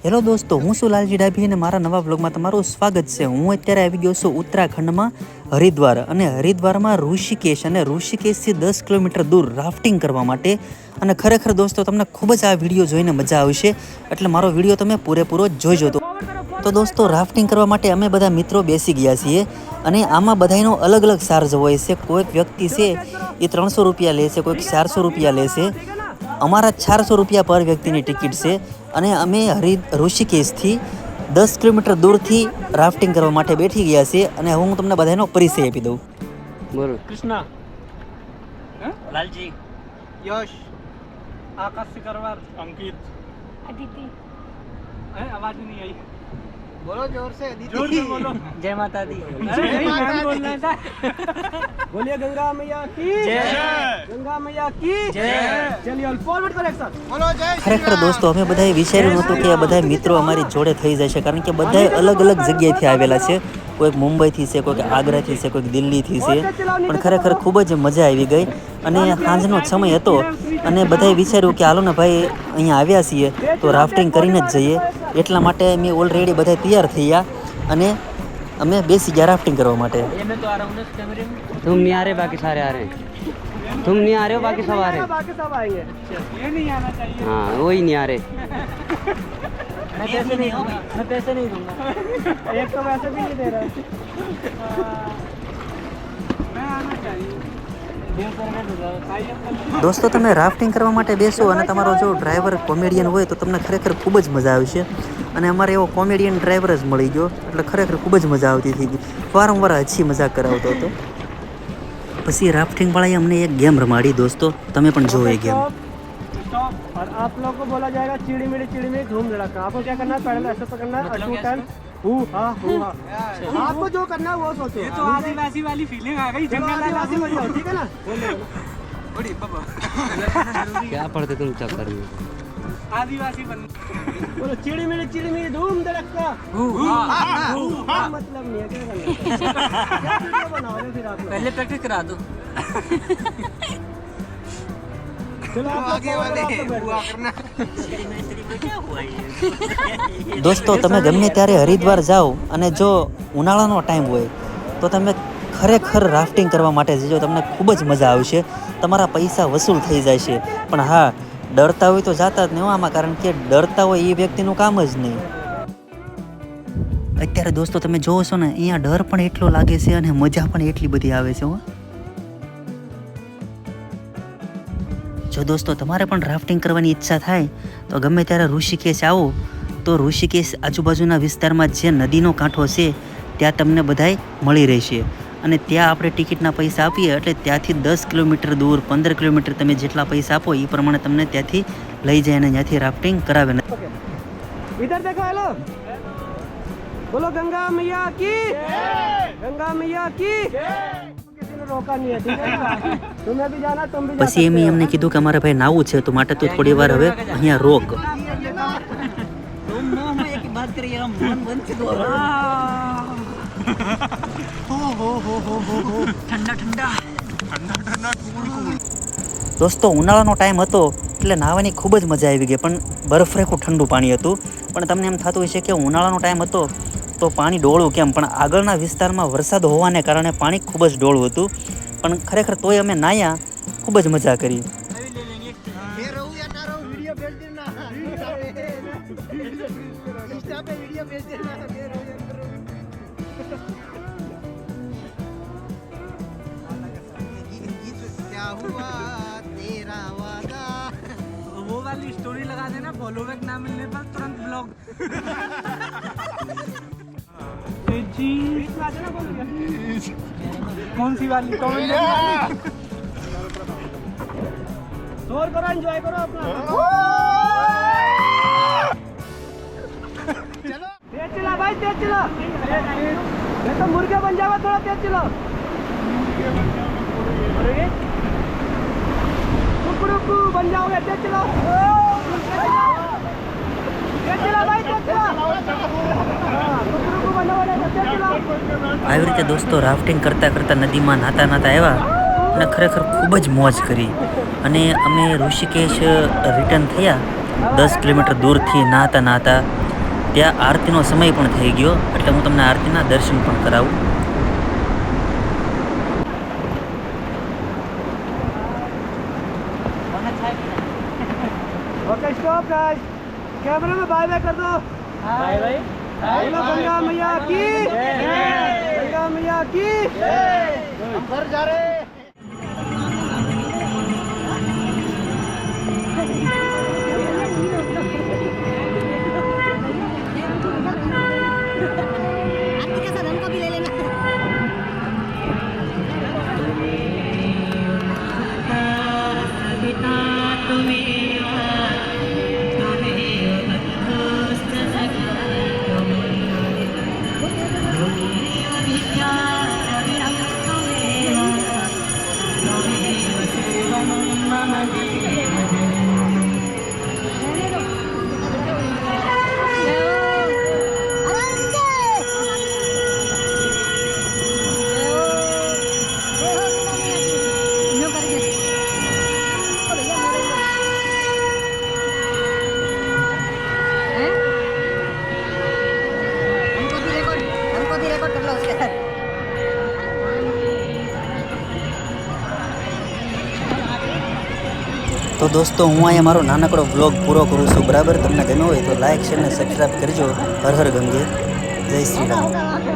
Hello દોસ્તો, હું છું લાલજી ડાભી અને મારા નવા વ્લોગમાં તમારું સ્વાગત છે. હું અત્યારે આવી ગયો છું ઉત્તરાખંડમાં હરિદ્વાર, અને હરિદ્વારમાં ઋષિકેશ અને ઋષિકેશથી 10 કિલોમીટર દૂર રાફ્ટિંગ કરવા માટે. અને ખરેખર દોસ્તો, તમને ખૂબ જ આ વિડીયો જોઈને મજા આવશે, એટલે મારો વિડીયો તમે પૂરેપૂરો જોઈજો. તો દોસ્તો, રાફ્ટિંગ કરવા માટે અમે બધા મિત્રો બેસી ગયા છીએ, અને આમાં બધાનો અલગ અલગ ચાર્જ હોય છે. કોઈક વ્યક્તિ છે એ 300 રૂપિયા લે છે, કોઈક 400 રૂપિયા લે છે. અમારા 400 રૂપિયા પર વ્યક્તિની ટિકિટ છે, અને અમે ઋષિકેશથી 10 કિલોમીટર દૂરથી રાફ્ટિંગ કરવા માટે બેઠી ગયા છીએ. અને હું તમને બધાનો પરિચય આપી દઉં. બોલો. कृष्णा, લાલજી, यश, आकाश सिकरवार, अंकित, अदिति। आवाज नहीं आई. बोलो जोर से जोर से बोलो. જય માતાજી. अरे नहीं, मैं बोलना था. बोलिए गंगा मैया की जय. गंगा मैया की जय. चलिए ऑल फॉरवर्ड करो एक साथ. बोलो जय. ખરેખર દોસ્તો, અમે બધાએ વિચાર્યું નહોતું કે આ બધા મિત્રો અમારી જોડે થઈ જશે, કારણ કે બધા અલગ અલગ જગ્યાએથી આવેલા છે. કોઈક મુંબઈથી છે, કોઈક આગ્રાથી છે, કોઈક દિલ્હીથી છે. પણ ખરેખર ખૂબ જ મજા આવી ગઈ. અને સાંજનો સમય હતો, અને બધાએ વિચાર્યું કે હાલો ને ભાઈ, અહીંયા આવ્યા છીએ તો રાફ્ટિંગ કરીને જ જઈએ. એટલા માટે અમે ઓલરેડી બધા તૈયાર થઈ ગયા, અને અમે બેસી ગયા રાફ્ટિંગ કરવા માટે. तुम नहीं आ रहे, बाकी सारे आ रहे हैं. तुम नहीं आ रहे हो, बाकी सब आ रहे हैं. बाकी सब आएंगे. ये नहीं आना चाहिए. हाँ, वही नहीं आ रहे. मैं पैसे नहीं दूंगा. मैं पैसे नहीं दूंगा. एक तो वैसे भी नहीं दे रहा. मैं आना चाहिए. દોસ્તો, તમે રાફ્ટિંગ કરવા માટે બેસો અને તમારો જો ડ્રાઈવર કોમેડિયન હોય તો તમને ખરેખર ખૂબ જ મજા આવશે. અને અમારે એવો કોમેડિયન ડ્રાઈવર જ મળી ગયો, એટલે ખરેખર ખૂબ જ મજા આવતી હતી. વારંવાર હસી મજાક કરાવતો હતો. પછી રાફ્ટિંગવાળાએ અમને એક ગેમ રમાડી. દોસ્તો, તમે પણ જો એ ગેમ. स्टॉप. और आप लोग को बोला जाएगा चिड़ी मिड़ी धूम धड़का. आपको क्या करना है, पहले ऐसे पकड़ना है, 2 टाइम हु हा. आपको जो करना है वो सोचो. ये तो आदिवासी वाली फीलिंग आ गई. जंगल आदिवासी वाली, ठीक है ना. क्या पढ़ते तुम चक्कर में? आदिवासी बन. बोलो चिड़ी मिड़ी धूम धड़का. मतलब नहीं है, क्या करना है? क्या वीडियो बनाओगे फिर आप लोग? पहले प्रैक्टिस करा दो. चलो आप आगे वाले हुआ करना. દોસ્તો, તમે ગમે ત્યારે હરિદ્વાર જાઓ, અને જો ઉનાળાનો ટાઈમ હોય તો તમે ખરેખર રાફ્ટિંગ કરવા માટે જજો. તમને ખૂબ જ મજા આવશે. તમારા પૈસા વસૂલ થઈ જાય છે. પણ હા, ડરતા હોય તો જાતા જ નહીં આમાં, કારણ કે ડરતા હોય એ વ્યક્તિનું કામ જ નહીં. અત્યારે દોસ્તો તમે જોવો છો ને, અહીંયા ડર પણ એટલો લાગે છે અને મજા પણ એટલી બધી આવે છે. જો દોસ્તો, તમારે પણ રાફ્ટિંગ કરવાની ઈચ્છા થાય તો ગમે ત્યારે ઋષિકેશ આવો, તો ઋષિકેશ આજુબાજુના વિસ્તારમાં જે નદીનો કાંઠો છે ત્યાં તમને બધાય મળી રહેશે. અને ત્યાં આપણે ટિકિટના પૈસા આપીએ, એટલે ત્યાંથી 10 કિલોમીટર દૂર, 15 કિલોમીટર તમે જેટલા પૈસા આપો એ પ્રમાણે તમને ત્યાંથી લઈ જાય અને ત્યાંથી રાફ્ટિંગ કરાવે. इधर देखो. हेलो, बोलो गंगा मैया की. गंगा मैया की. किसी ने रोका नहीं है, ठीक है ना. तुम्हें भी जाना, तुम भी. પછી એમ એમને કીધું કે અમારે ભાઈ નાવું છે, તો માટે તું થોડી વાર હવે અહીંયા રોક. દોસ્તો, ઉનાળાનો ટાઈમ હતો એટલે નાહવાની ખૂબ જ મજા આવી ગઈ, પણ બરફરેખું ઠંડુ પાણી હતું. પણ તમને એમ થતું હશે કે ઉનાળાનો ટાઈમ હતો તો પાણી ડોળું કેમ, પણ આગળના વિસ્તારમાં વરસાદ હોવાને કારણે પાણી ખૂબ જ ડોળું હતું. પણ ખરેખર તોય અમે નાહ્યા, ખૂબ જ મજા કરી. वो वाली स्टोरी लगा देना, फॉलोबैक ना मिलने पर तुरंत ब्लॉग. कौन सी वाली कमेंट शोर करो, एंजॉय करो अपना. चलो तेज चला भाई, तेज चला. नहीं तो मुर्गे बन जाएगा. थोड़ा तेज चलो. अरे रुकू बन जाओगे. तेज चलो. तेज चला भाई, तेज चला. रुकू बन जाओगे. तेज चला. આવી રીતે દોસ્તો રાફ્ટિંગ કરતાં કરતાં નદીમાં નાતા આવ્યા, અને ખરેખર ખૂબ જ મોજ કરી. અને અમે ઋષિકેશ રિટર્ન થયા 10 કિલોમીટર દૂરથી નાહતા ત્યાં આરતીનો સમય પણ થઈ ગયો, એટલે હું તમને આરતીના દર્શન પણ કરાવું. ओके स्टॉप गाइस, कैमरे में बाय बाय कर दो. Bye bye. बोलो गंगा मैया की जय. गंगा मैया की जय. हम घर जा रहे हैं. आपके साथ हमको भी ले लेना. हमको भी रिकॉर्ड कर लो उसके साथ. તો દોસ્તો, હું અહીંયા મારો નાનકડો વ્લોગ પૂરો કરું છું. બરાબર, તમને ગમ્યો હોય તો લાઇક, શેર અને સબસ્ક્રાઈબ કરજો. હર હર ગંગે, જય શ્રી રામ.